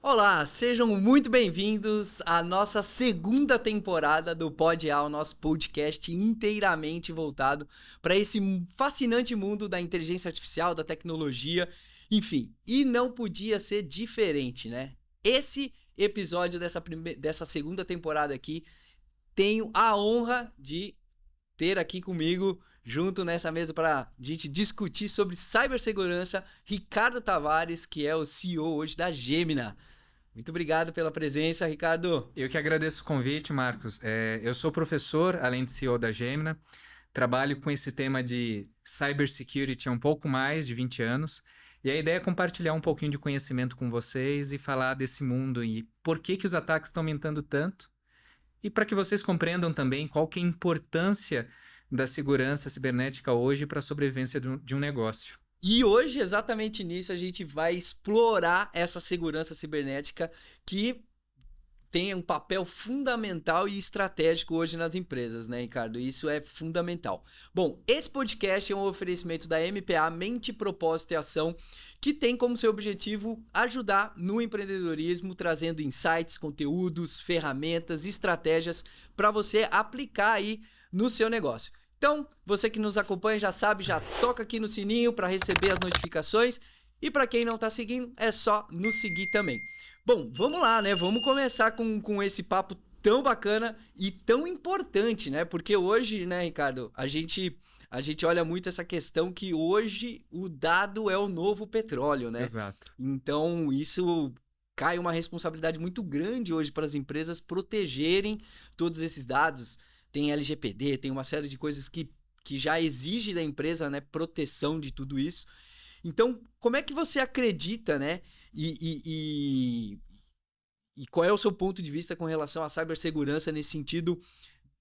Olá, sejam muito bem-vindos à nossa segunda temporada do Pod A, o nosso podcast inteiramente voltado para esse fascinante mundo da inteligência artificial, da tecnologia, enfim. E não podia ser diferente, né? Esse episódio dessa segunda temporada aqui, tenho a honra de ter aqui comigo, junto nessa mesa para a gente discutir sobre cibersegurança, Ricardo Tavares, que é o CEO hoje da Gemina. Muito obrigado pela presença, Ricardo. Eu que agradeço o convite, Marcos. Eu sou professor, além de CEO da Gemina. Trabalho com esse tema de cybersecurity há um pouco mais de 20 anos. E a ideia é compartilhar um pouquinho de conhecimento com vocês e falar desse mundo e por que os ataques estão aumentando tanto. E para que vocês compreendam também qual que é a importância da segurança cibernética hoje para a sobrevivência de um negócio. E hoje, exatamente nisso, a gente vai explorar essa segurança cibernética que tem um papel fundamental e estratégico hoje nas empresas, né, Ricardo? Isso é fundamental. Bom, esse podcast é um oferecimento da MPA Mente, Propósito e Ação, que tem como seu objetivo ajudar no empreendedorismo, trazendo insights, conteúdos, ferramentas, estratégias para você aplicar aí no seu negócio. Então, você que nos acompanha já sabe, já toca aqui no sininho para receber as notificações. E para quem não está seguindo, é só nos seguir também. Bom, vamos lá, né? Vamos começar com esse papo tão bacana e tão importante, né? Porque hoje, né, Ricardo, a gente olha muito essa questão que hoje o dado é o novo petróleo, né? Exato. Então, isso cai uma responsabilidade muito grande hoje para as empresas protegerem todos esses dados. Tem LGPD, tem uma série de coisas que já exige da empresa, né, proteção de tudo isso. Então, como é que você acredita, né? E qual é o seu ponto de vista com relação à cibersegurança nesse sentido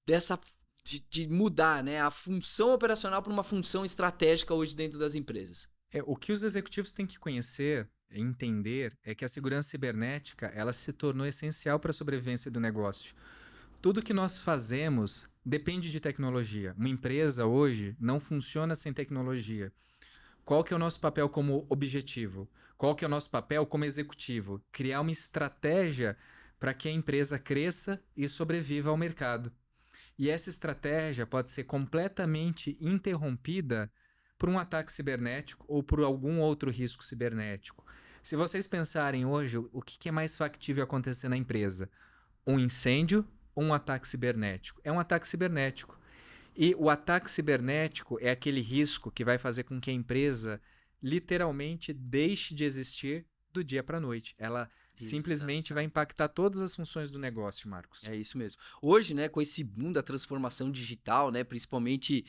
dessa de mudar, né, a função operacional para uma função estratégica hoje dentro das empresas? O que os executivos têm que conhecer e entender é que a segurança cibernética ela se tornou essencial para a sobrevivência do negócio. Tudo que nós fazemos depende de tecnologia. Uma empresa hoje não funciona sem tecnologia. Qual que é o nosso papel como objetivo? Qual que é o nosso papel como executivo? Criar uma estratégia para que a empresa cresça e sobreviva ao mercado. E essa estratégia pode ser completamente interrompida por um ataque cibernético ou por algum outro risco cibernético. Se vocês pensarem hoje, o que é mais factível acontecer na empresa? Um incêndio ou um ataque cibernético? É um ataque cibernético. E o ataque cibernético é aquele risco que vai fazer com que a empresa literalmente deixe de existir do dia para a noite. Ela simplesmente vai impactar todas as funções do negócio, Marcos. É isso mesmo. Hoje, né, com esse boom da transformação digital, né, principalmente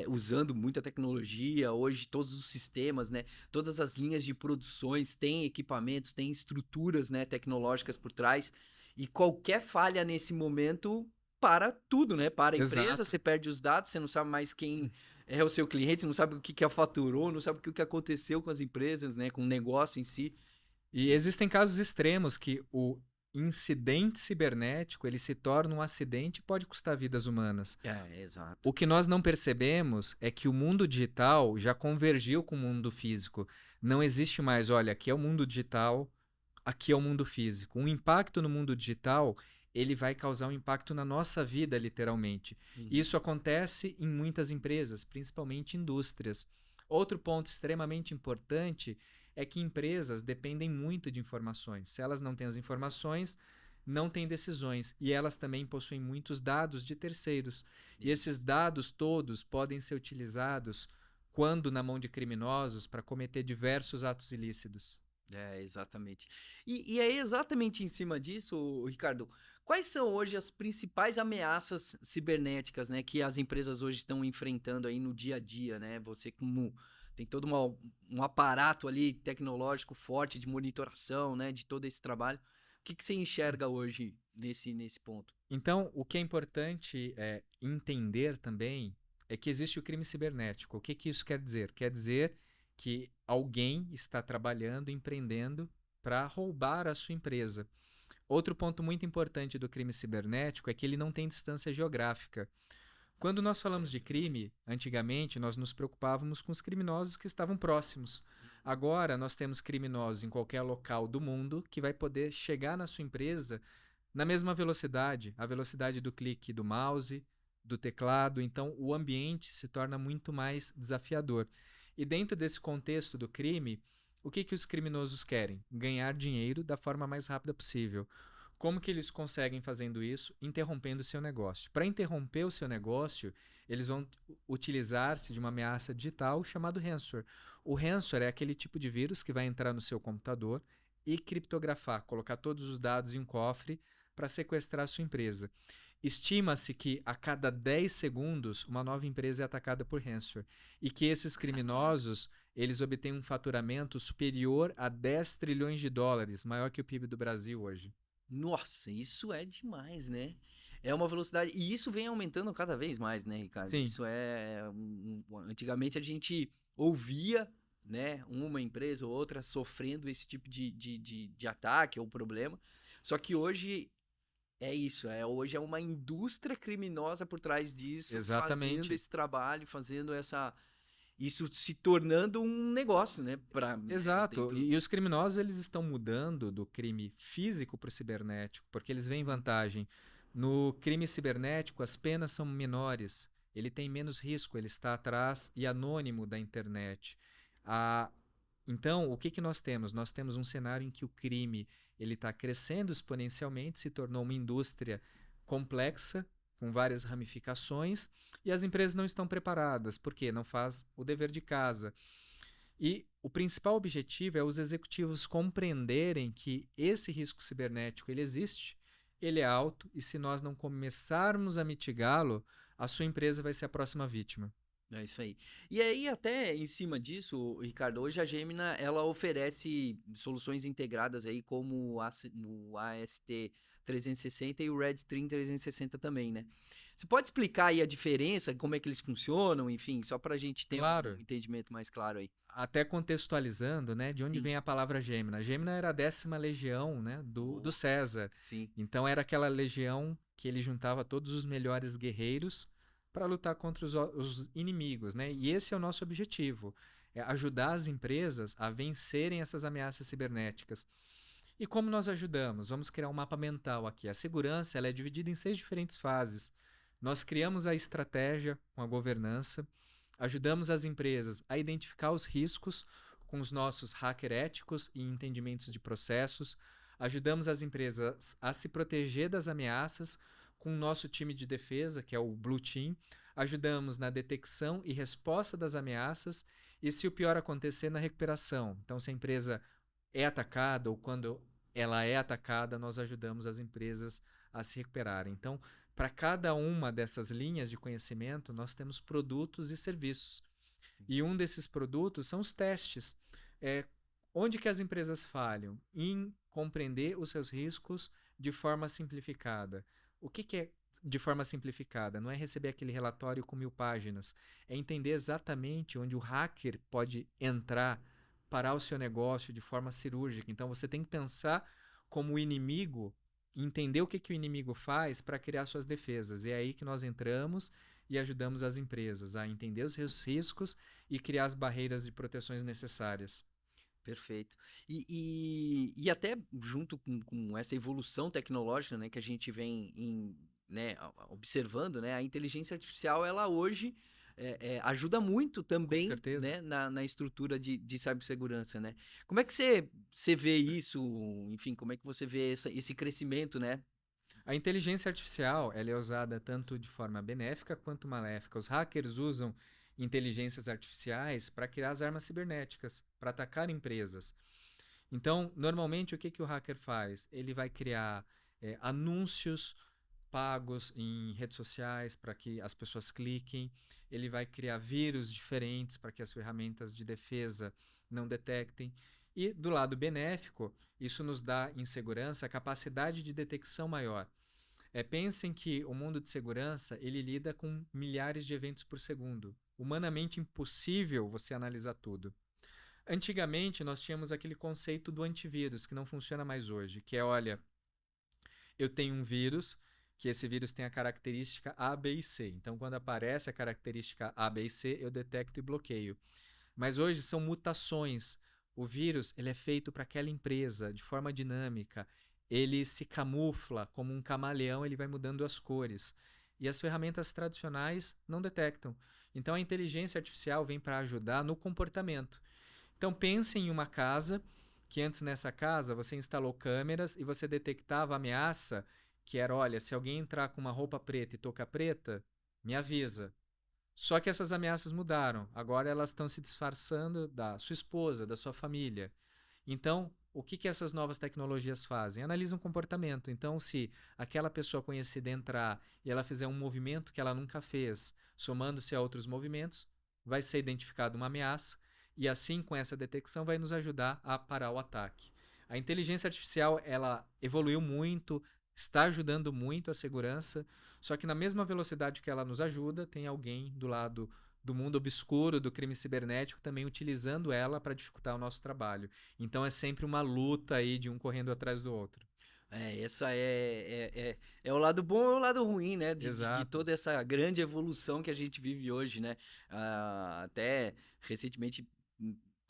usando muita tecnologia, hoje todos os sistemas, né, todas as linhas de produções têm equipamentos, têm estruturas, né, tecnológicas por trás, e qualquer falha nesse momento para tudo, né? Para a empresa, Exato. você perde os dados, você não sabe mais quem é o seu cliente, você não sabe o que faturou, não sabe o que aconteceu com as empresas, né, com o negócio em si. E existem casos extremos que o incidente cibernético ele se torna um acidente e pode custar vidas humanas. Exato. O que nós não percebemos é que o mundo digital já convergiu com o mundo físico. Não existe mais, olha, aqui é o mundo digital, aqui é o mundo físico. Um impacto no mundo digital, ele vai causar um impacto na nossa vida, literalmente. Isso acontece em muitas empresas, principalmente indústrias. Outro ponto extremamente importante é que empresas dependem muito de informações. Se elas não têm as informações, não têm decisões. E elas também possuem muitos dados de terceiros. E esses dados todos podem ser utilizados quando na mão de criminosos para cometer diversos atos ilícitos. Exatamente. E é exatamente em cima disso, Ricardo, quais são hoje as principais ameaças cibernéticas, né, que as empresas hoje estão enfrentando aí no dia a dia, né? Você como tem todo um aparato ali tecnológico forte de monitoração, né, de todo esse trabalho. O que você enxerga hoje nesse ponto? Então, o que é importante entender também é que existe o crime cibernético. O que isso quer dizer? Quer dizer que alguém está trabalhando, empreendendo para roubar a sua empresa. Outro ponto muito importante do crime cibernético é que ele não tem distância geográfica. Quando nós falamos de crime, antigamente nós nos preocupávamos com os criminosos que estavam próximos. Agora nós temos criminosos em qualquer local do mundo que vai poder chegar na sua empresa na mesma velocidade, a velocidade do clique do mouse, do teclado. Então o ambiente se torna muito mais desafiador. E dentro desse contexto do crime, o que que os criminosos querem? Ganhar dinheiro da forma mais rápida possível. Como que eles conseguem fazendo isso? Interrompendo o seu negócio. Para interromper o seu negócio, eles vão utilizar-se de uma ameaça digital chamada ransomware. O ransomware é aquele tipo de vírus que vai entrar no seu computador e criptografar, colocar todos os dados em um cofre para sequestrar a sua empresa. Estima-se que a cada 10 segundos uma nova empresa é atacada por ransomware e que esses criminosos eles obtêm um faturamento superior a 10 trilhões de dólares, maior que o PIB do Brasil hoje. Nossa, isso é demais, né? É uma velocidade. E isso vem aumentando cada vez mais, né, Ricardo? Sim. Isso é. Antigamente a gente ouvia, né, uma empresa ou outra sofrendo esse tipo de ataque ou problema. Só que hoje é isso. Hoje é uma indústria criminosa por trás disso, fazendo Exatamente. esse trabalho, fazendo essa. Isso se tornando um negócio, né? Exato. Dentro. E os criminosos eles estão mudando do crime físico para o cibernético, porque eles veem vantagem. No crime cibernético, as penas são menores, ele tem menos risco, ele está atrás e anônimo da internet. Ah, então, o que que nós temos? Nós temos um cenário em que o crime ele está crescendo exponencialmente, se tornou uma indústria complexa, com várias ramificações, e as empresas não estão preparadas, porque não faz o dever de casa. E o principal objetivo é os executivos compreenderem que esse risco cibernético ele existe, ele é alto, e se nós não começarmos a mitigá-lo, a sua empresa vai ser a próxima vítima. É isso aí. E aí, até em cima disso, Ricardo, hoje a Gemina, ela oferece soluções integradas aí, como o AST 360 e o Red Team 360 também, né? Você pode explicar aí a diferença, como é que eles funcionam, enfim, só para a gente ter um Claro, entendimento mais claro aí. até contextualizando, né, de onde Sim. vem a palavra Gêmina. A Gêmina era a 10ª legião, né, do Oh, César. sim. Então era aquela legião que ele juntava todos os melhores guerreiros para lutar contra os inimigos, né? E esse é o nosso objetivo, é ajudar as empresas a vencerem essas ameaças cibernéticas. E como nós ajudamos? Vamos criar um mapa mental aqui. A segurança ela é dividida em 6 diferentes fases. Nós criamos a estratégia com a governança, ajudamos as empresas a identificar os riscos com os nossos hacker éticos e entendimentos de processos, ajudamos as empresas a se proteger das ameaças com o nosso time de defesa, que é o Blue Team, ajudamos na detecção e resposta das ameaças e, se o pior acontecer, na recuperação. Então, se a empresa é atacada ou quando ela é atacada, nós ajudamos as empresas a se recuperarem. Então, para cada uma dessas linhas de conhecimento, nós temos produtos e serviços. E um desses produtos são os testes. É, onde que as empresas falham? Em compreender os seus riscos de forma simplificada. O que, que é de forma simplificada? Não é receber aquele relatório com 1000 páginas. É entender exatamente onde o hacker pode entrar, parar o seu negócio de forma cirúrgica. Então você tem que pensar como o inimigo, entender o que, que o inimigo faz para criar suas defesas. E é aí que nós entramos e ajudamos as empresas a entender os seus riscos e criar as barreiras de proteções necessárias. Perfeito. E até junto com essa evolução tecnológica, né, que a gente vem né, observando, né, a inteligência artificial, ela hoje ajuda muito Com também, certeza. né, na estrutura de cibersegurança, né? Como é que você vê isso? Enfim, como é que você vê esse crescimento, né? A inteligência artificial ela é usada tanto de forma benéfica quanto maléfica. Os hackers usam inteligências artificiais para criar as armas cibernéticas, para atacar empresas. Então, normalmente, o que, que o hacker faz? Ele vai criar anúncios pagos em redes sociais para que as pessoas cliquem, ele vai criar vírus diferentes para que as ferramentas de defesa não detectem. E do lado benéfico, isso nos dá em segurança a capacidade de detecção maior. Pensem que o mundo de segurança ele lida com milhares de eventos por segundo. Humanamente impossível você analisar tudo. Antigamente, nós tínhamos aquele conceito do antivírus, que não funciona mais hoje, que é, olha, eu tenho um vírus que esse vírus tem a característica A, B e C. Então, quando aparece a característica A, B e C, eu detecto e bloqueio. Mas hoje são mutações. O vírus ele é feito para aquela empresa de forma dinâmica. Ele se camufla como um camaleão, ele vai mudando as cores. E as ferramentas tradicionais não detectam. Então a inteligência artificial vem para ajudar no comportamento. Então pense em uma casa que antes nessa casa você instalou câmeras e você detectava a ameaça que era, olha, se alguém entrar com uma roupa preta e touca preta, me avisa. Só que essas ameaças mudaram. Agora elas estão se disfarçando da sua esposa, da sua família. Então, o que essas novas tecnologias fazem? Analisam o comportamento. Então, se aquela pessoa conhecida entrar e ela fizer um movimento que ela nunca fez, somando-se a outros movimentos, vai ser identificada uma ameaça e assim, com essa detecção, vai nos ajudar a parar o ataque. A inteligência artificial, ela evoluiu muito, está ajudando muito a segurança, só que na mesma velocidade que ela nos ajuda, tem alguém do lado do mundo obscuro, do crime cibernético, também utilizando ela para dificultar o nosso trabalho. Então é sempre uma luta aí de um correndo atrás do outro. Essa é o lado bom e o lado ruim, né? De Exato. toda essa grande evolução que a gente vive hoje, né? Até recentemente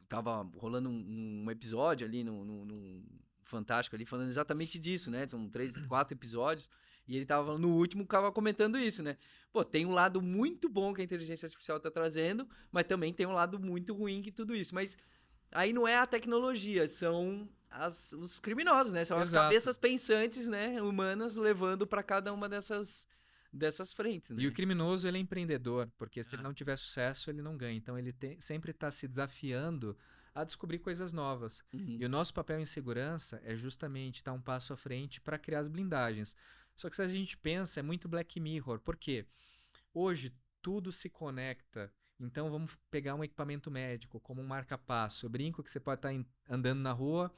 tava rolando um episódio ali no Fantástico ali, falando exatamente disso, né? São 3, 4 episódios. E ele tava, no último, tava comentando isso, né? Pô, tem um lado muito bom que a inteligência artificial tá trazendo, mas também tem um lado muito ruim que tudo isso. Mas aí não é a tecnologia, são os criminosos, né? São as Exato. cabeças pensantes, né, humanas, levando para cada uma dessas frentes, E o né? criminoso, ele é empreendedor, porque se ele Ah, não tiver sucesso, ele não ganha. Então ele sempre está se desafiando a descobrir coisas novas. uhum. E o nosso papel em segurança é justamente estar um passo à frente para criar as blindagens. Só que se a gente pensa, é muito Black Mirror. Por quê? Hoje tudo se conecta. Então vamos pegar um equipamento médico, como um marca-passo. Eu brinco que você pode estar andando na rua,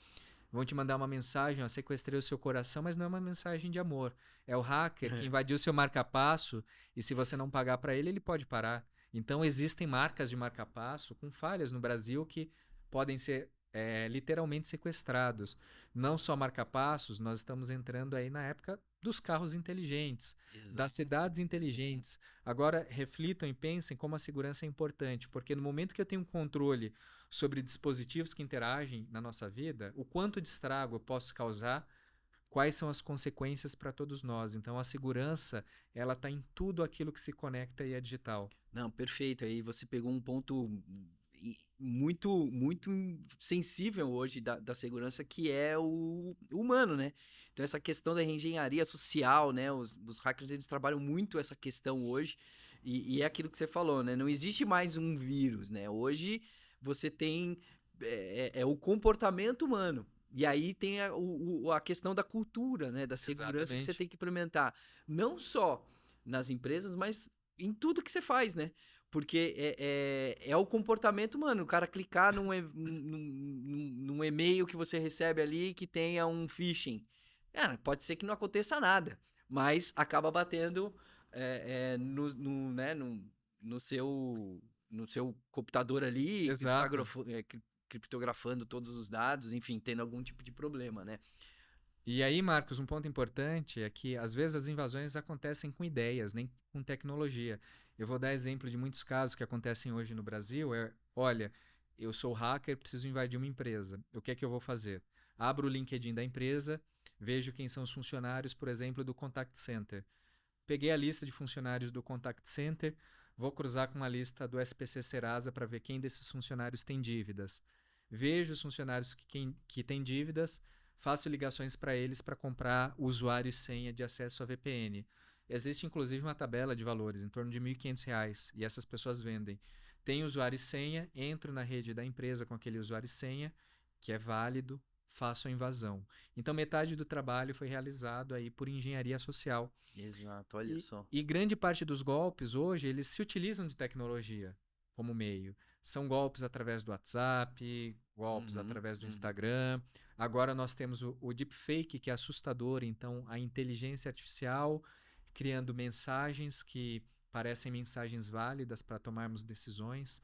vão te mandar uma mensagem, ó, sequestrei o seu coração, mas não é uma mensagem de amor. É o hacker que invadiu o seu marca-passo e se você não pagar para ele, ele pode parar. Então existem marcas de marca-passo com falhas no Brasil que podem ser literalmente sequestrados. Não só marca-passos, nós estamos entrando aí na época dos carros inteligentes, das Exato. cidades inteligentes. Agora reflitam e pensem como a segurança é importante, porque no momento que eu tenho um controle sobre dispositivos que interagem na nossa vida, o quanto de estrago eu posso causar, quais são as consequências para todos nós. Então, a segurança, ela está em tudo aquilo que se conecta e é digital. Não, perfeito. Aí você pegou um ponto muito, muito sensível hoje da segurança, que é o humano, né? Então, essa questão da engenharia social, né? Os hackers, eles trabalham muito essa questão hoje, e é aquilo que você falou, né? Não existe mais um vírus, né? Hoje, você tem o comportamento humano. E aí tem a questão da cultura, né? Da segurança que você Exatamente. tem que implementar. Não só nas empresas, mas em tudo que você faz, né? Porque é o comportamento humano. O cara clicar num e-mail que você recebe ali que tenha um phishing. Pode ser que não aconteça nada, mas acaba batendo né, no seu computador ali, Exato. criptografando todos os dados, enfim, tendo algum tipo de problema, né? E aí, Marcos, um ponto importante é que às vezes as invasões acontecem com ideias, nem com tecnologia. Eu vou dar exemplo de muitos casos que acontecem hoje no Brasil. Olha, eu sou hacker, preciso invadir uma empresa. O que é que eu vou fazer? Abro o LinkedIn da empresa, vejo quem são os funcionários, por exemplo, do Contact Center. Peguei a lista de funcionários do Contact Center, vou cruzar com a lista do SPC Serasa para ver quem desses funcionários tem dívidas. Vejo os funcionários que têm dívidas, faço ligações para eles para comprar usuário e senha de acesso a VPN. Existe inclusive uma tabela de valores em torno de R$ 1.500 e essas pessoas vendem. Tem usuário e senha, entro na rede da empresa com aquele usuário e senha, que é válido, faço a invasão. Então metade do trabalho foi realizado aí por engenharia social. Exato, olha E, só. e grande parte dos golpes hoje, eles se utilizam de tecnologia como meio. São golpes através do WhatsApp, golpes Uhum, através do uhum. Instagram. Agora nós temos o deepfake, que é assustador. Então, a inteligência artificial criando mensagens que parecem mensagens válidas para tomarmos decisões.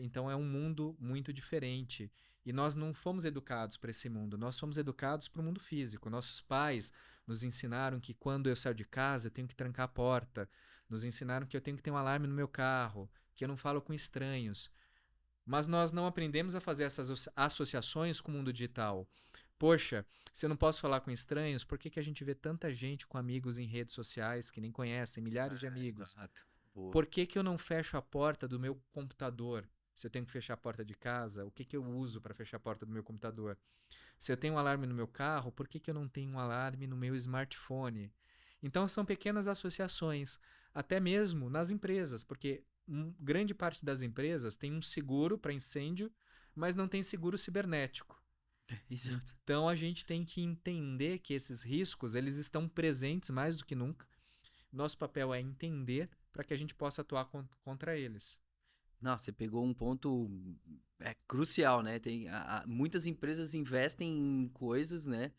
Então é um mundo muito diferente. E nós não fomos educados para esse mundo, nós fomos educados para o mundo físico. Nossos pais nos ensinaram que quando eu saio de casa eu tenho que trancar a porta, nos ensinaram que eu tenho que ter um alarme no meu carro, que eu não falo com estranhos. Mas nós não aprendemos a fazer essas associações com o mundo digital. Poxa, se eu não posso falar com estranhos, por que que a gente vê tanta gente com amigos em redes sociais que nem conhecem, milhares de amigos? Exato. Boa. Por que que eu não fecho a porta do meu computador? Se eu tenho que fechar a porta de casa, o que que eu uso para fechar a porta do meu computador? Se eu tenho um alarme no meu carro, por que que eu não tenho um alarme no meu smartphone? Então são pequenas associações, até mesmo nas empresas, porque grande parte das empresas tem um seguro para incêndio, mas não tem seguro cibernético. Exato. Então a gente tem que entender que esses riscos, eles estão presentes mais do que nunca. Nosso papel é entender para que a gente possa atuar contra eles. Nossa, você pegou um ponto crucial, né? Muitas empresas investem em coisas, né?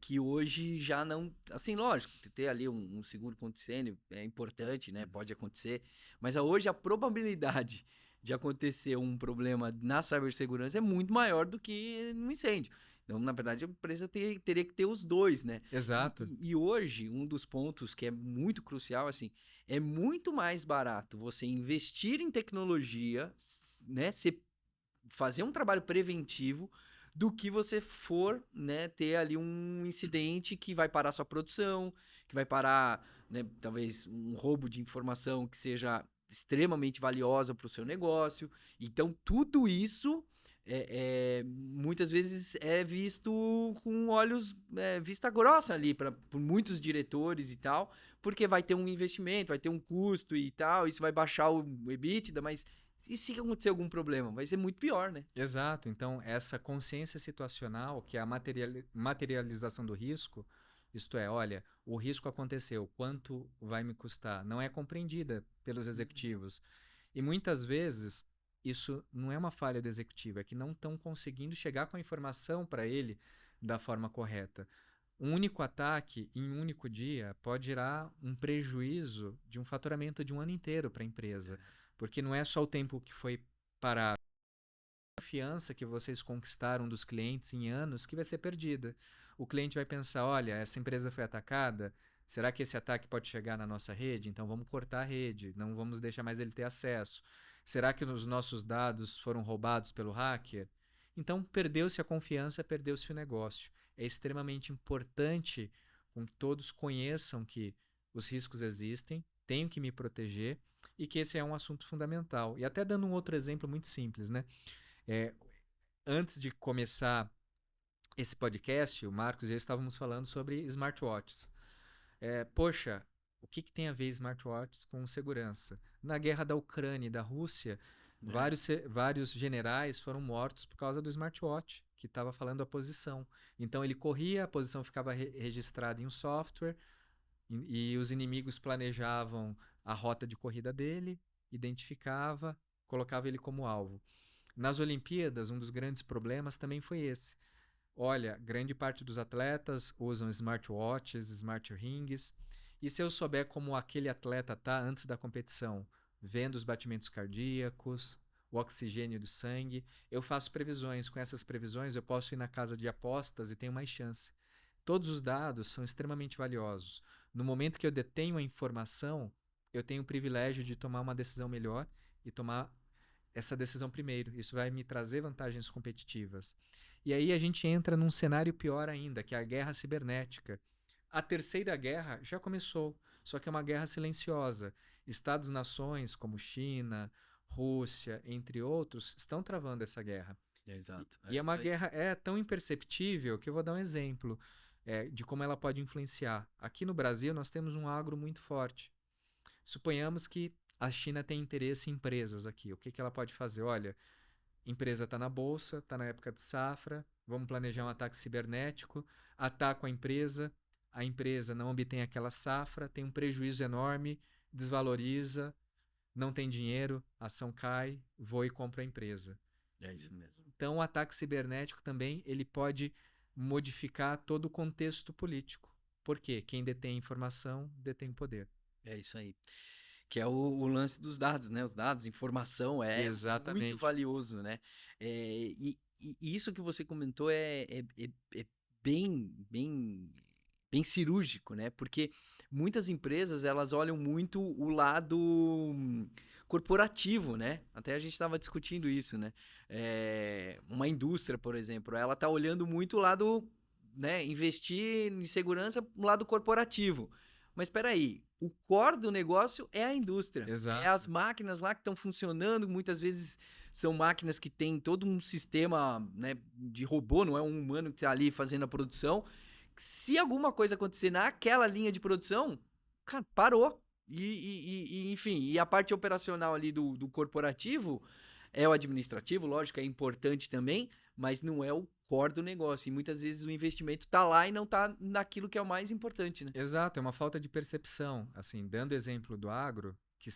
Que hoje já não. Assim, lógico, ter ali um seguro contra incêndio é importante, né? Pode acontecer. Mas hoje a probabilidade de acontecer um problema na cibersegurança é muito maior do que no incêndio. Então, na verdade, a empresa teria que ter os dois, né? Exato. E hoje, um dos pontos que é muito crucial, assim, é muito mais barato você investir em tecnologia, né? Fazer um trabalho preventivo do que você for, né, ter ali um incidente que vai parar sua produção, que vai parar, né, talvez um roubo de informação que seja extremamente valiosa para o seu negócio. Então, tudo isso muitas vezes é visto com olhos, vista grossa ali por muitos diretores e tal, porque vai ter um investimento, vai ter um custo e tal, isso vai baixar o EBITDA, mas e se acontecer algum problema? Vai ser muito pior, né? Exato. Então, essa consciência situacional, que é a materialização do risco, isto é, olha, o risco aconteceu, quanto vai me custar? Não é compreendida pelos executivos. E muitas vezes isso não é uma falha do executivo, é que não estão conseguindo chegar com a informação para ele da forma correta. Um único ataque em um único dia pode gerar um prejuízo de um faturamento de um ano inteiro para a empresa, porque não é só o tempo que foi parado, a confiança que vocês conquistaram dos clientes em anos que vai ser perdida. O cliente vai pensar, olha, essa empresa foi atacada, será que esse ataque pode chegar na nossa rede? Então vamos cortar a rede, não vamos deixar mais ele ter acesso. Será que os nossos dados foram roubados pelo hacker? Então perdeu-se a confiança, perdeu-se o negócio. É extremamente importante que todos conheçam que os riscos existem, tenho que me proteger e que esse é um assunto fundamental. E até dando um outro exemplo muito simples, né? É, antes de começar esse podcast, o Marcos e eu estávamos falando sobre smartwatches. Poxa, o que tem a ver smartwatches com segurança? Na guerra da Ucrânia e da Rússia, vários generais foram mortos por causa do smartwatch, que estava falando a posição. Então ele corria, a posição ficava registrada em um software, e os inimigos planejavam a rota de corrida dele, identificava, colocava ele como alvo. Nas Olimpíadas, um dos grandes problemas também foi esse. Olha, grande parte dos atletas usam smartwatches, smart rings, e se eu souber como aquele atleta está antes da competição, vendo os batimentos cardíacos, o oxigênio do sangue, eu faço previsões. Com essas previsões, eu posso ir na casa de apostas e tenho mais chance. Todos os dados são extremamente valiosos. No momento que eu detenho a informação, eu tenho o privilégio de tomar uma decisão melhor e tomar essa decisão primeiro. Isso vai me trazer vantagens competitivas. E aí a gente entra num cenário pior ainda, que é a guerra cibernética. A terceira guerra já começou, só que é uma guerra silenciosa. Estados-nações como China, Rússia, entre outros, estão travando essa guerra. Exato. E é uma guerra tão imperceptível que eu vou dar um exemplo de como ela pode influenciar. Aqui no Brasil nós temos um agro muito forte. Suponhamos que a China tem interesse em empresas aqui. O que ela pode fazer? Olha, empresa está na bolsa, está na época de safra, vamos planejar um ataque cibernético, ataco a empresa não obtém aquela safra, tem um prejuízo enorme, desvaloriza, não tem dinheiro, a ação cai, vou e compro a empresa. É isso mesmo. Então, o ataque cibernético também ele pode modificar todo o contexto político. Por quê? Quem detém informação detém poder. É isso aí. Que é o lance dos dados, né? Os dados, informação é muito Exatamente. valioso, né? E isso que você comentou é bem bem cirúrgico, né? Porque muitas empresas, elas olham muito o lado corporativo, né? Até a gente estava discutindo isso, né? Uma indústria, por exemplo, ela tá olhando muito o lado, né? Investir em segurança no lado corporativo. Mas espera aí, o core do negócio é a indústria. É Exato. as máquinas lá que estão funcionando, muitas vezes são máquinas que têm todo um sistema, né, de robô, não é um humano que está ali fazendo a produção. Se alguma coisa acontecer naquela linha de produção, cara, parou. Enfim, e a parte operacional ali do corporativo é o administrativo, lógico, é importante também, mas não é o core do negócio. E muitas vezes o investimento tá lá e não tá naquilo que é o mais importante, né? Exato, é uma falta de percepção. Assim, dando exemplo do agro, que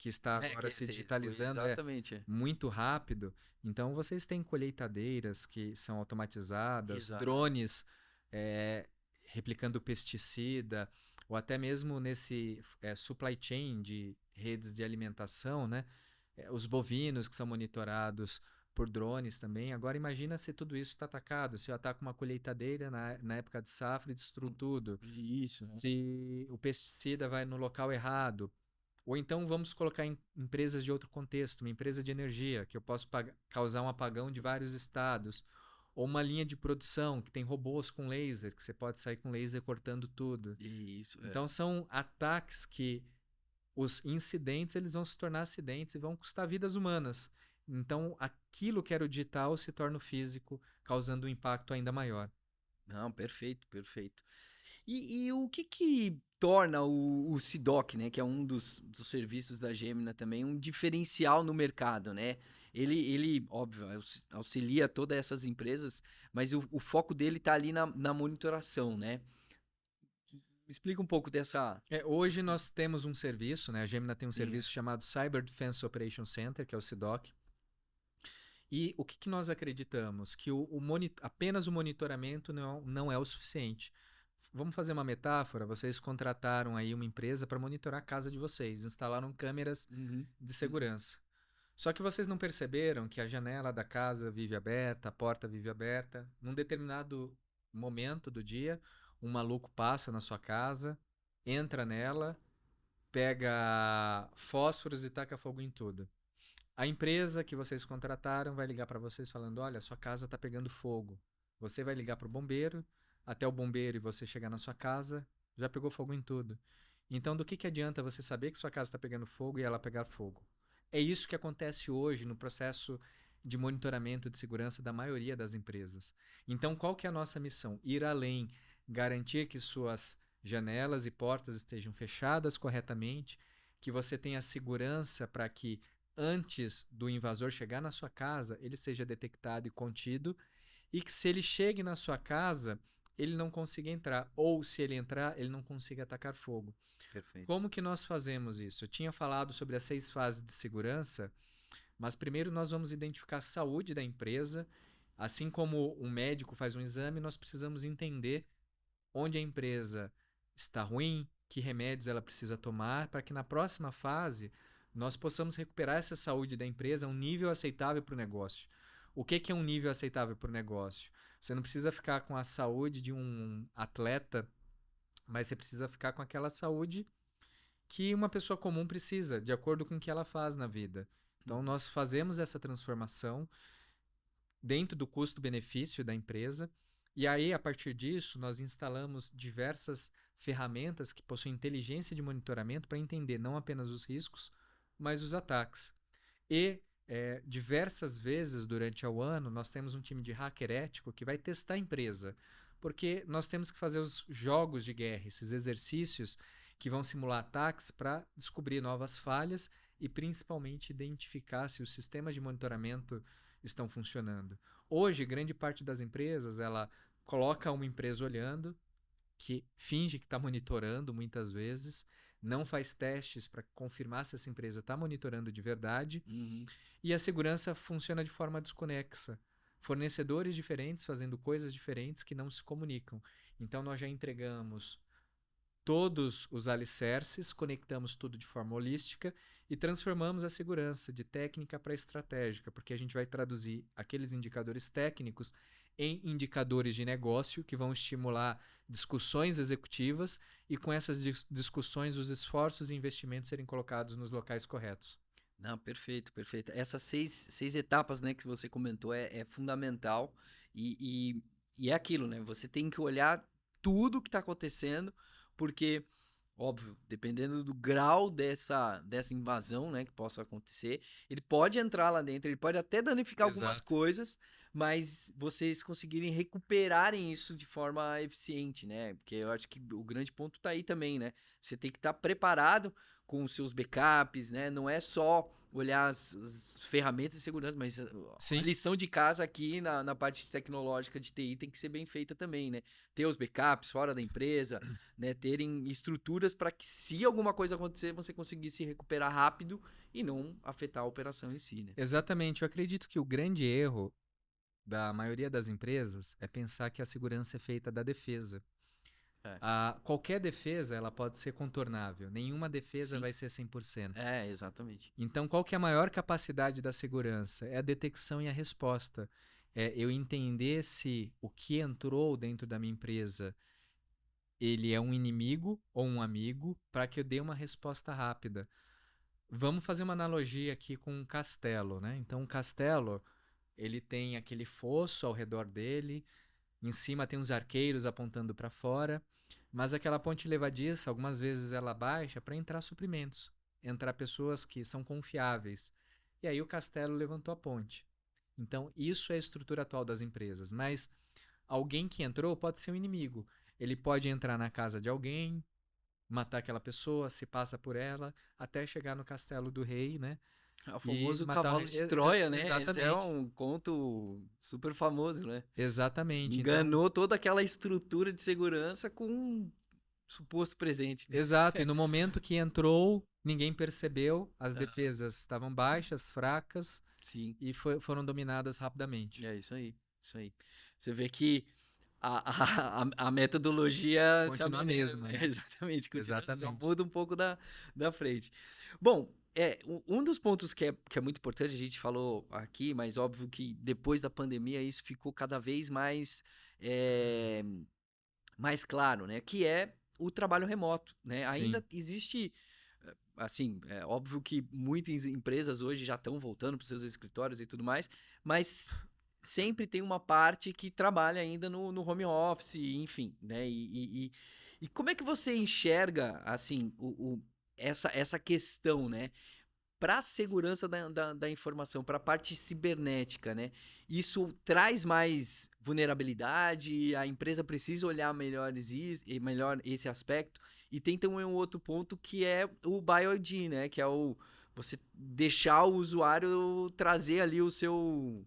está agora se Foi digitalizando exatamente. muito rápido, então vocês têm colheitadeiras que são automatizadas, Exato. drones é, replicando pesticida, ou até mesmo nesse supply chain de redes de alimentação, né? Os bovinos que são monitorados por drones também. Agora imagina se tudo isso está atacado, se eu ataco uma colheitadeira na época de safra e destruo tudo, Isso, né? se o pesticida vai no local errado. Ou então vamos colocar em empresas de outro contexto, uma empresa de energia, que eu posso causar um apagão de vários estados. Ou uma linha de produção que tem robôs com laser, que você pode sair com laser cortando tudo. Isso, Então são ataques que os incidentes eles vão se tornar acidentes e vão custar vidas humanas. Então aquilo que era o digital se torna o físico, causando um impacto ainda maior. Não, perfeito, perfeito. E o que que torna o SIDOC, né, que é um dos serviços da Gemina também, um diferencial no mercado, né? Ele óbvio, auxilia todas essas empresas, mas o foco dele tá ali na monitoração, né? Me explica um pouco dessa... Hoje nós temos um serviço, né? A Gemina tem um Sim. serviço chamado Cyber Defense Operation Center, que é o SIDOC. E o que, que nós acreditamos? Que apenas o monitoramento não é o suficiente. Vamos fazer uma metáfora. Vocês contrataram aí uma empresa para monitorar a casa de vocês, instalaram câmeras Uhum. de segurança. Só que vocês não perceberam que a janela da casa vive aberta, a porta vive aberta. Num determinado momento do dia, um maluco passa na sua casa, entra nela, pega fósforos e taca fogo em tudo. A empresa que vocês contrataram vai ligar para vocês falando: olha, sua casa está pegando fogo. Você vai ligar para o bombeiro, até o bombeiro e você chegar na sua casa, já pegou fogo em tudo. Então, do que adianta você saber que sua casa está pegando fogo e ela pegar fogo? É isso que acontece hoje no processo de monitoramento de segurança da maioria das empresas. Então, qual que é a nossa missão? Ir além, garantir que suas janelas e portas estejam fechadas corretamente, que você tenha segurança para que antes do invasor chegar na sua casa, ele seja detectado e contido, e que se ele chegue na sua casa, ele não consiga entrar, ou se ele entrar, ele não consiga atacar fogo. Perfeito. Como que nós fazemos isso? Eu tinha falado sobre as 6 fases de segurança, mas primeiro nós vamos identificar a saúde da empresa. Assim como um médico faz um exame, nós precisamos entender onde a empresa está ruim, que remédios ela precisa tomar, para que na próxima fase nós possamos recuperar essa saúde da empresa a um nível aceitável para o negócio. O que é um nível aceitável para o negócio? Você não precisa ficar com a saúde de um atleta, mas você precisa ficar com aquela saúde que uma pessoa comum precisa, de acordo com o que ela faz na vida. Então, nós fazemos essa transformação dentro do custo-benefício da empresa. E aí, a partir disso, nós instalamos diversas ferramentas que possuem inteligência de monitoramento para entender não apenas os riscos, mas os ataques. E diversas vezes durante o ano, nós temos um time de hacker ético que vai testar a empresa, porque nós temos que fazer os jogos de guerra, esses exercícios que vão simular ataques para descobrir novas falhas e principalmente identificar se os sistemas de monitoramento estão funcionando. Hoje, grande parte das empresas, ela coloca uma empresa olhando, que finge que está monitorando muitas vezes, não faz testes para confirmar se essa empresa está monitorando de verdade, Uhum. e a segurança funciona de forma desconexa. Fornecedores diferentes fazendo coisas diferentes que não se comunicam. Então, nós já entregamos todos os alicerces, conectamos tudo de forma holística e transformamos a segurança de técnica para estratégica, porque a gente vai traduzir aqueles indicadores técnicos em indicadores de negócio que vão estimular discussões executivas e com essas discussões os esforços e investimentos serem colocados nos locais corretos. Não, perfeito, perfeito. Essas seis etapas, né, que você comentou é fundamental e é aquilo, né? Você tem que olhar tudo que está acontecendo, porque, óbvio, dependendo do grau dessa invasão, né, que possa acontecer, ele pode entrar lá dentro, ele pode até danificar algumas Exato. coisas, mas vocês conseguirem recuperarem isso de forma eficiente, né? Porque eu acho que o grande ponto está aí também, né? Você tem que estar preparado com os seus backups, né? Não é só olhar as ferramentas de segurança, mas a Sim. lição de casa aqui na parte tecnológica de TI tem que ser bem feita também, né? Ter os backups fora da empresa, né? Terem estruturas para que se alguma coisa acontecer, você conseguir se recuperar rápido e não afetar a operação em si, né? Exatamente. Eu acredito que o grande erro da maioria das empresas é pensar que a segurança é feita da defesa. É. Qualquer defesa ela pode ser contornável, nenhuma defesa Sim. vai ser 100%. É, exatamente. Então, qual que é a maior capacidade da segurança? É a detecção e a resposta. É eu entender se o que entrou dentro da minha empresa ele é um inimigo ou um amigo para que eu dê uma resposta rápida. Vamos fazer uma analogia aqui com um castelo, né? Então, um castelo, ele tem aquele fosso ao redor dele, em cima tem uns arqueiros apontando para fora, mas aquela ponte levadiça, algumas vezes ela baixa para entrar suprimentos, entrar pessoas que são confiáveis. E aí o castelo levantou a ponte. Então, isso é a estrutura atual das empresas. Mas alguém que entrou pode ser um inimigo. Ele pode entrar na casa de alguém, matar aquela pessoa, se passa por ela, até chegar no castelo do rei, né? É o E famoso matar o cavalo rei. de Troia, né? Esse é Exatamente. um conto super famoso, né? Exatamente. Então, Enganou toda aquela estrutura de segurança com um suposto presente, né? exato. E no momento que entrou, ninguém percebeu, as defesas estavam baixas, fracas Sim, e foram dominadas rapidamente. é isso aí, isso aí. Você vê que a metodologia Continua a mesma, né? exatamente, continua, só Exatamente. muda um pouco da frente. Bom, um dos pontos que é muito importante, a gente falou aqui, mas óbvio que depois da pandemia isso ficou cada vez é, mais claro, né? Que é o trabalho remoto, né? Sim. Ainda existe, assim, é óbvio que muitas empresas hoje já estão voltando para os seus escritórios e tudo mais, mas sempre tem uma parte que trabalha ainda no home office, enfim, né? E como é que você enxerga, assim, essa questão, né? Para a segurança da informação, para a parte cibernética, né? Isso traz mais vulnerabilidade, a empresa precisa olhar melhor esse aspecto. E tem também um outro ponto que é o BioID, né? Que é você deixar o usuário trazer ali o seu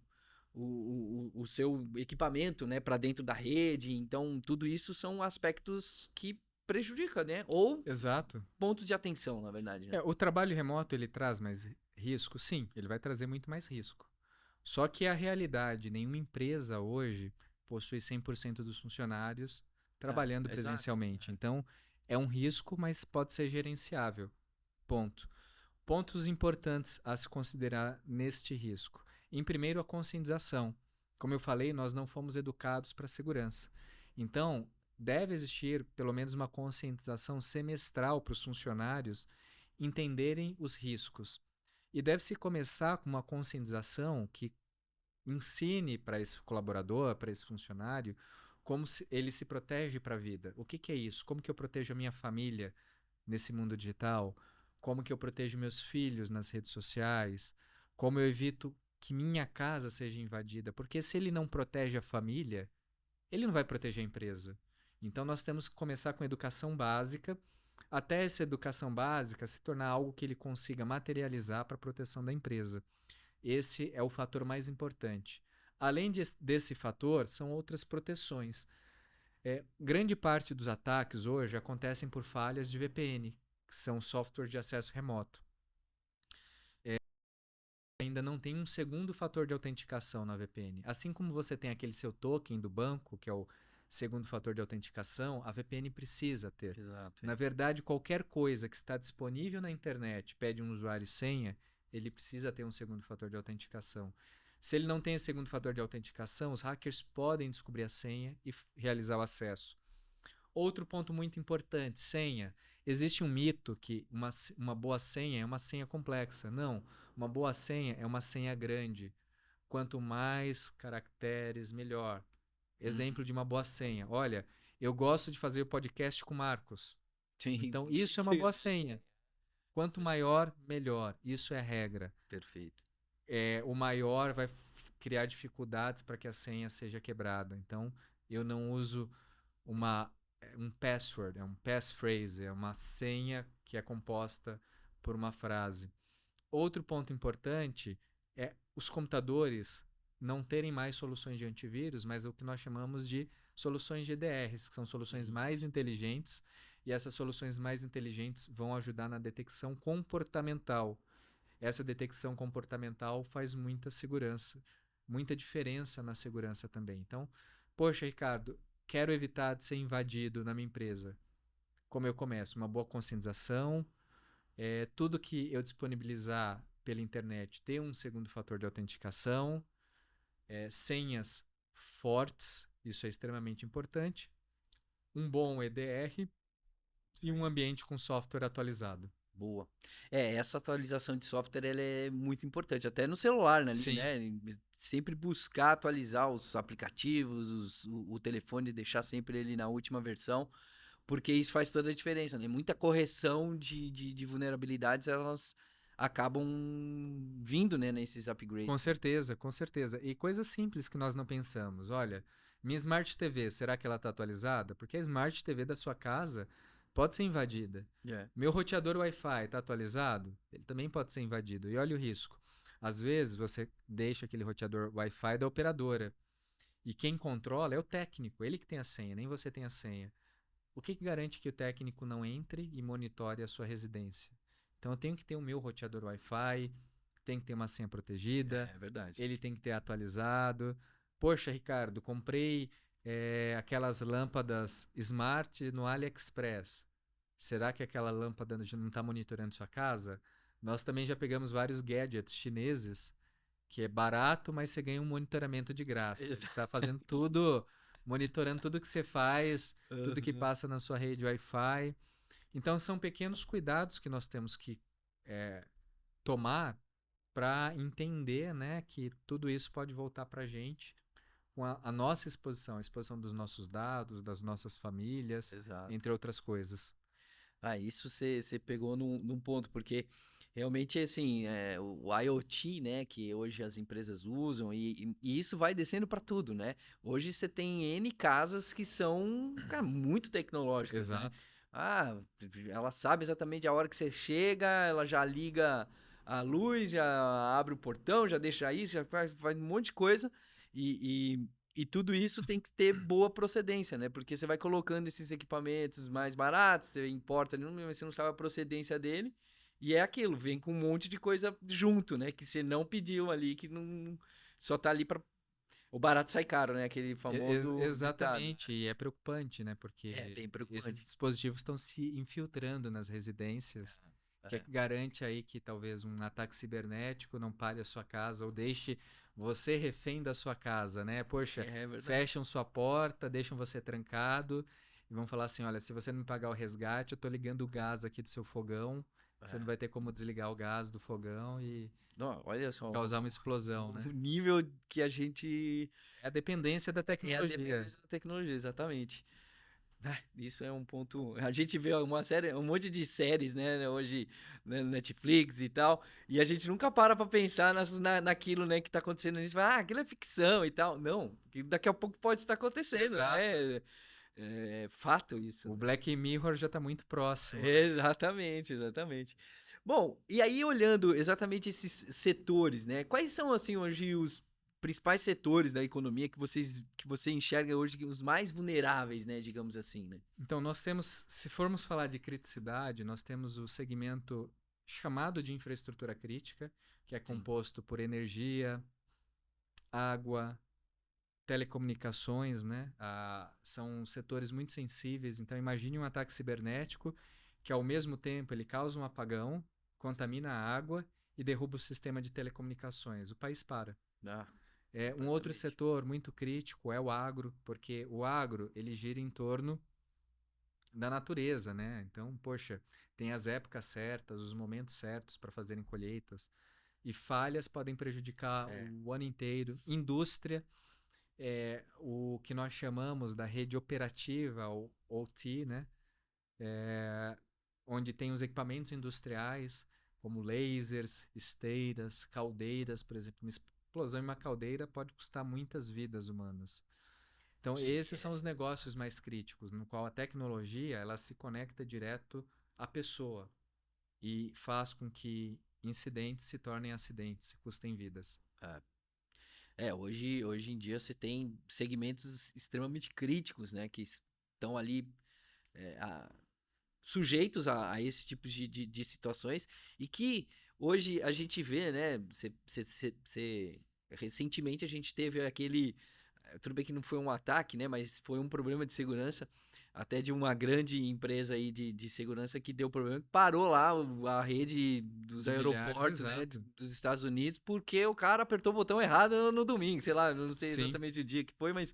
equipamento, né, para dentro da rede. Então, tudo isso são aspectos que prejudicam, né? Ou Exato. pontos de atenção, na verdade, né? O trabalho remoto ele traz mais risco? Sim, ele vai trazer muito mais risco. Só que a realidade, nenhuma empresa hoje possui 100% dos funcionários trabalhando Exato. presencialmente. Então, é um risco, mas pode ser gerenciável. Ponto. Pontos importantes a se considerar neste risco. Em primeiro, a conscientização. Como eu falei, nós não fomos educados para a segurança. Então, deve existir pelo menos uma conscientização semestral para os funcionários entenderem os riscos. E deve-se começar com uma conscientização que ensine para esse colaborador, para esse funcionário, ele se protege para a vida. O que, que é isso? Como que eu protejo a minha família nesse mundo digital? Como que eu protejo meus filhos nas redes sociais? Como eu evito que minha casa seja invadida? Porque se ele não protege a família, ele não vai proteger a empresa. Então nós temos que começar com educação básica, até essa educação básica se tornar algo que ele consiga materializar para a proteção da empresa. Esse é o fator mais importante. Além desse fator, são outras proteções. Grande parte dos ataques hoje acontecem por falhas de VPN, que são software de acesso remoto. Ainda não tem um segundo fator de autenticação na VPN. Assim como você tem aquele seu token do banco, que é o segundo fator de autenticação, a VPN precisa ter. Exato. Na verdade, qualquer coisa que está disponível na internet, pede um usuário e senha, ele precisa ter um segundo fator de autenticação. Se ele não tem esse segundo fator de autenticação, os hackers podem descobrir a senha e realizar o acesso. Outro ponto muito importante, senha. Existe um mito que uma boa senha é uma senha complexa. Não, uma boa senha é uma senha grande. Quanto mais caracteres, melhor. Exemplo de uma boa senha. Olha, eu gosto de fazer podcast com o Marcos. Sim. Então, isso é uma boa senha. Quanto maior, melhor. Isso é regra. Perfeito. O maior vai criar dificuldades para que a senha seja quebrada. Então, eu não uso um password, é um passphrase, é uma senha que é composta por uma frase. Outro ponto importante é os computadores não terem mais soluções de antivírus, mas o que nós chamamos de soluções GDRs, que são soluções mais inteligentes, e essas soluções mais inteligentes vão ajudar na detecção comportamental. Essa detecção comportamental faz muita segurança, muita diferença na segurança também. Então, poxa, Ricardo, quero evitar de ser invadido na minha empresa. Como eu começo? Uma boa conscientização, tudo que eu disponibilizar pela internet ter um segundo fator de autenticação, senhas fortes, isso é extremamente importante, um bom EDR e um ambiente com software atualizado. Boa. Essa atualização de software ela é muito importante, até no celular, né? Sim. Sempre buscar atualizar os aplicativos, o telefone, deixar sempre ele na última versão, porque isso faz toda a diferença, né? Muita correção de vulnerabilidades, elas acabam vindo, né, nesses upgrades. Com certeza, com certeza. E coisas simples que nós não pensamos. Olha, minha Smart TV, será que ela está atualizada? Porque a Smart TV da sua casa pode ser invadida. Meu roteador Wi-Fi está atualizado? Ele também pode ser invadido. E olha o risco. Às vezes você deixa aquele roteador Wi-Fi da operadora. E quem controla é o técnico, ele que tem a senha, nem você tem a senha. O que garante que o técnico não entre e monitore a sua residência? Então eu tenho que ter o meu roteador Wi-Fi, tem que ter uma senha protegida. É verdade. Ele tem que ter atualizado. Poxa, Ricardo, comprei aquelas lâmpadas Smart no AliExpress. Será que aquela lâmpada não está monitorando sua casa? Nós também já pegamos vários gadgets chineses que é barato, mas você ganha um monitoramento de graça. Ele está fazendo tudo, monitorando tudo que você faz, tudo que passa na sua rede Wi-Fi. Então, são pequenos cuidados que nós temos que tomar para entender, né, que tudo isso pode voltar para a gente com a nossa exposição, a exposição dos nossos dados, das nossas famílias, entre outras coisas. Isso você pegou num ponto, porque realmente, assim, o IoT, né, que hoje as empresas usam, e isso vai descendo para tudo, né? Hoje você tem N casas que são, cara, muito tecnológicas, né? Exato. Ela sabe exatamente a hora que você chega, ela já liga a luz, já abre o portão, já deixa isso, já faz um monte de coisa, e tudo isso tem que ter boa procedência, né? Porque você vai colocando esses equipamentos mais baratos, você importa, mas você não sabe a procedência dele. E é aquilo, vem com um monte de coisa junto, né? Que você não pediu ali, que não só tá ali para o barato sai caro, né? Aquele famoso Exatamente, ditado. e é preocupante, né? Porque Bem esses preocupante. dispositivos estão se infiltrando nas residências, que garante aí que talvez um ataque cibernético não pare a sua casa ou deixe você refém da sua casa, né? Poxa, fecham sua porta, deixam você trancado e vão falar assim, olha, se você não me pagar o resgate, eu tô ligando o gás aqui do seu fogão, você não vai ter como desligar o gás do fogão e olha só, causar uma explosão, né? O nível que a gente... É a dependência da tecnologia. É a dependência da tecnologia, exatamente. Isso é um ponto. A gente vê uma série, um monte de séries, né, hoje, né, Netflix e tal, e a gente nunca para pra pensar naquilo, né, que tá acontecendo nisso. Aquilo é ficção e tal. Não, daqui a pouco pode estar acontecendo. Né? É fato isso. O Black Mirror já tá muito próximo. Exatamente, exatamente. Bom, e aí olhando exatamente esses setores, né, quais são, assim, hoje os principais setores da economia que você enxerga hoje os mais vulneráveis, né, digamos assim, né? Então, nós temos, se formos falar de criticidade, nós temos o segmento chamado de infraestrutura crítica, que é composto por energia, água, telecomunicações, né? São setores muito sensíveis. Então, imagine um ataque cibernético que, ao mesmo tempo, ele causa um apagão, contamina a água e derruba o sistema de telecomunicações. O país para. Ah, Um outro completamente. setor muito crítico é o agro, porque o agro ele gira em torno da natureza, né? Então, poxa, tem as épocas certas, os momentos certos para fazerem colheitas. E falhas podem prejudicar É. o ano inteiro. Indústria, o que nós chamamos da rede operativa, ou OT, né? Onde tem os equipamentos industriais, como lasers, esteiras, caldeiras, por exemplo. Uma explosão em uma caldeira pode custar muitas vidas humanas. Então, esses são os negócios mais críticos, no qual a tecnologia ela se conecta direto à pessoa e faz com que incidentes se tornem acidentes e custem vidas. Hoje em dia você tem segmentos extremamente críticos, né? Que estão ali é, a- sujeitos a esse tipo de situações e que hoje a gente vê, né? Recentemente a gente teve aquele. Tudo bem que não foi um ataque, né? Mas foi um problema de segurança. Até de uma grande empresa aí de segurança que deu problema, que parou lá a rede dos De milhares, aeroportos, né, exato. dos Estados Unidos, porque o cara apertou o botão errado no domingo, sei lá, não sei Sim, exatamente o dia que foi, mas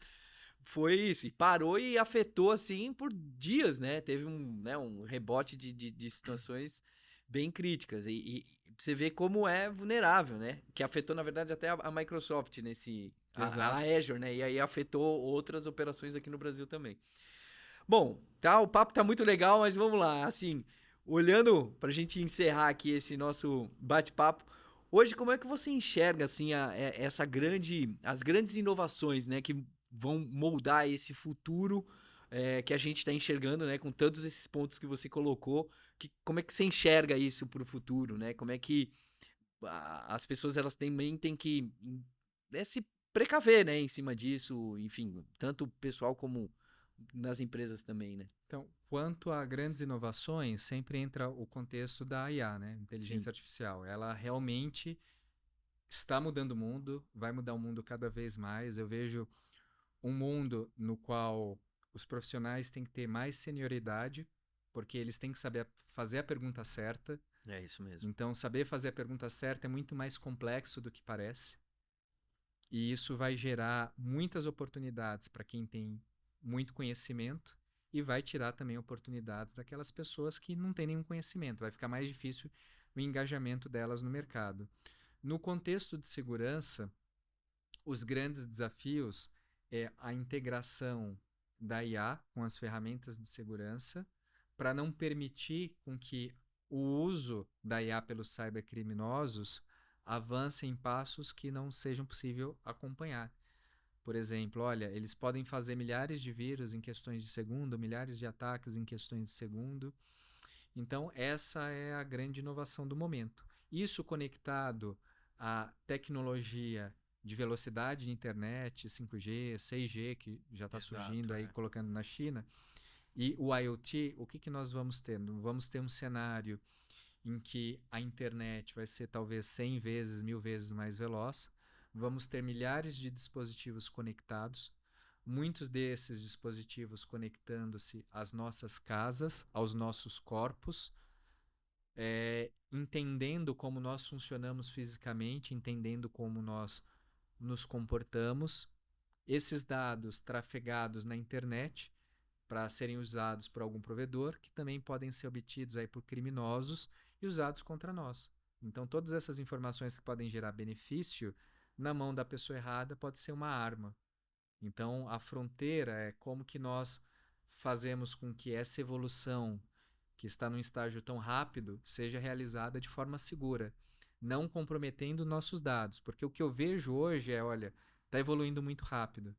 foi isso. E parou e afetou, assim, por dias, né? Teve um rebote de situações bem críticas. E você vê como é vulnerável, né? Que afetou, na verdade, até a Microsoft a exato. Azure, né? E aí afetou outras operações aqui no Brasil também. Bom, tá, o papo tá muito legal, mas vamos lá. Assim, olhando pra gente encerrar aqui esse nosso bate-papo, hoje como é que você enxerga assim as grandes inovações, né, que vão moldar esse futuro que a gente está enxergando, né, com todos esses pontos que você colocou, como é que você enxerga isso para o futuro, né? Como é que as pessoas elas também têm que se precaver, né, em cima disso, enfim, tanto o pessoal como nas empresas também, né? Então, quanto a grandes inovações, sempre entra o contexto da IA, né? Sim. Inteligência artificial. Ela realmente está mudando o mundo, vai mudar o mundo cada vez mais. Eu vejo um mundo no qual os profissionais têm que ter mais senioridade, porque eles têm que saber fazer a pergunta certa. É isso mesmo. Então, saber fazer a pergunta certa é muito mais complexo do que parece. E isso vai gerar muitas oportunidades para quem tem muito conhecimento e vai tirar também oportunidades daquelas pessoas que não têm nenhum conhecimento. Vai ficar mais difícil o engajamento delas no mercado. No contexto de segurança, os grandes desafios é a integração da IA com as ferramentas de segurança para não permitir com que o uso da IA pelos cybercriminosos avance em passos que não sejam possível acompanhar. Por exemplo, olha, eles podem fazer milhares de vírus em questões de segundo, milhares de ataques em questões de segundo. Então, essa é a grande inovação do momento. Isso conectado à tecnologia de velocidade de internet, 5G, 6G, que já está surgindo Exato, aí, é. colocando na China, e o IoT, o que nós vamos ter? Vamos ter um cenário em que a internet vai ser talvez 100 vezes, 1000 vezes mais veloz. Vamos ter milhares de dispositivos conectados, muitos desses dispositivos conectando-se às nossas casas, aos nossos corpos, entendendo como nós funcionamos fisicamente, entendendo como nós nos comportamos. Esses dados trafegados na internet para serem usados por algum provedor, que também podem ser obtidos aí por criminosos e usados contra nós. Então, todas essas informações que podem gerar benefício na mão da pessoa errada pode ser uma arma. Então, a fronteira é como que nós fazemos com que essa evolução, que está num estágio tão rápido, seja realizada de forma segura, não comprometendo nossos dados. Porque o que eu vejo hoje é, olha, está evoluindo muito rápido,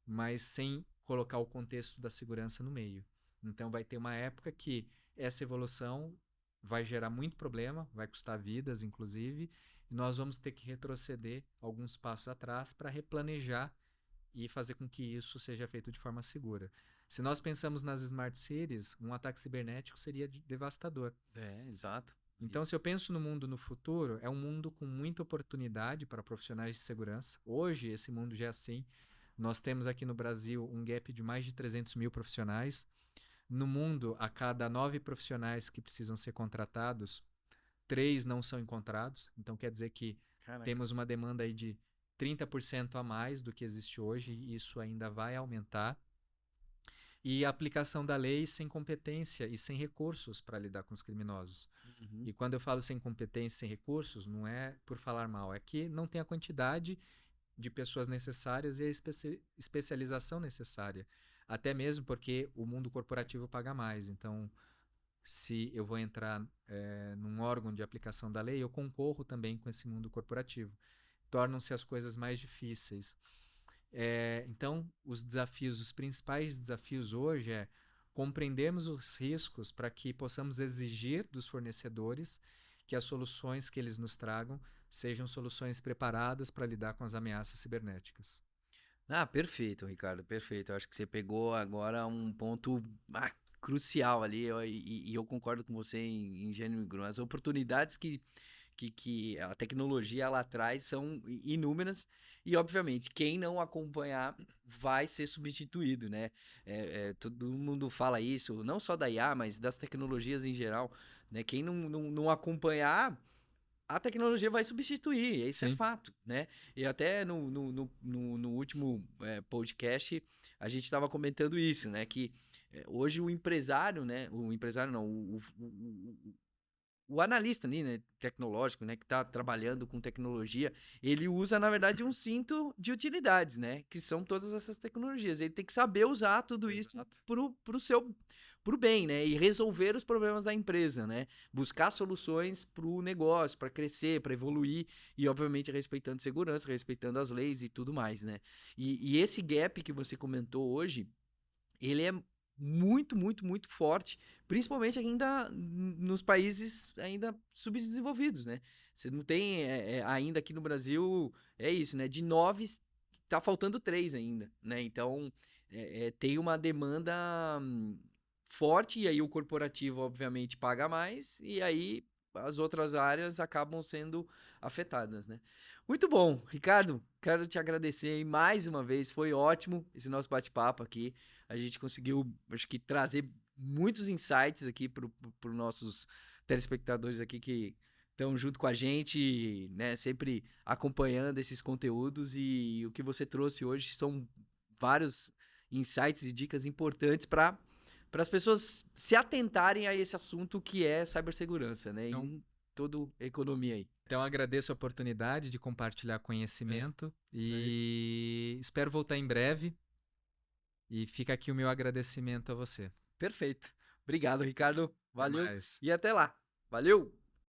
mas sem colocar o contexto da segurança no meio. Então vai ter uma época que essa evolução vai gerar muito problema, vai custar vidas, inclusive, e nós vamos ter que retroceder alguns passos atrás para replanejar e fazer com que isso seja feito de forma segura. Se nós pensamos nas smart cities, um ataque cibernético seria devastador. Exato. Então, se eu penso no mundo no futuro, é um mundo com muita oportunidade para profissionais de segurança. Hoje, esse mundo já é assim. Nós temos aqui no Brasil um gap de mais de 300 mil profissionais. No mundo, a cada 9 profissionais que precisam ser contratados, 3 não são encontrados. Então, quer dizer que Caraca. temos uma demanda aí de 30% a mais do que existe hoje, e isso ainda vai aumentar. E a aplicação da lei sem competência e sem recursos para lidar com os criminosos. Uhum. E quando eu falo sem competência e sem recursos, não é por falar mal, é que não tem a quantidade de pessoas necessárias e a especialização necessária. Até mesmo porque o mundo corporativo paga mais. Então, se eu vou entrar num órgão de aplicação da lei, eu concorro também com esse mundo corporativo. Tornam-se as coisas mais difíceis. Então, os principais desafios hoje é compreendermos os riscos para que possamos exigir dos fornecedores que as soluções que eles nos tragam sejam soluções preparadas para lidar com as ameaças cibernéticas. Ah, perfeito, Ricardo, perfeito. Eu acho que você pegou agora um ponto crucial ali, e eu concordo com você em gênero e grão. As oportunidades que a tecnologia ela traz são inúmeras e, obviamente, quem não acompanhar vai ser substituído, né? Todo mundo fala isso, não só da IA, mas das tecnologias em geral, né? Quem não acompanhar, a tecnologia vai substituir, isso é Sim. fato, né? E até no último podcast, a gente estava comentando isso, né? Que hoje o empresário, né? O empresário não, o analista ali, né, tecnológico, né, que está trabalhando com tecnologia, ele usa, na verdade, um cinto de utilidades, né, que são todas essas tecnologias. Ele tem que saber usar tudo isso Exato. pro bem, né, e resolver os problemas da empresa, né, buscar soluções pro negócio, para crescer, para evoluir e, obviamente, respeitando segurança, respeitando as leis e tudo mais, né. E esse gap que você comentou hoje, ele é muito, muito, muito forte, principalmente ainda nos países ainda subdesenvolvidos, né? Você não tem ainda aqui no Brasil, é isso, né? De 9, tá faltando 3 ainda, né? Então, tem uma demanda forte, e aí o corporativo, obviamente, paga mais, e aí as outras áreas acabam sendo afetadas, né? Muito bom, Ricardo, quero te agradecer aí mais uma vez, foi ótimo esse nosso bate-papo aqui. A gente conseguiu, acho que, trazer muitos insights aqui para os nossos telespectadores aqui que estão junto com a gente, né, sempre acompanhando esses conteúdos, e o que você trouxe hoje são vários insights e dicas importantes para as pessoas se atentarem a esse assunto que é cibersegurança, né, Então, em toda a economia aí. então agradeço a oportunidade de compartilhar conhecimento Isso aí. e espero voltar em breve. E fica aqui o meu agradecimento a você. Perfeito. Obrigado, Ricardo. Até Valeu mais. e até lá. Valeu!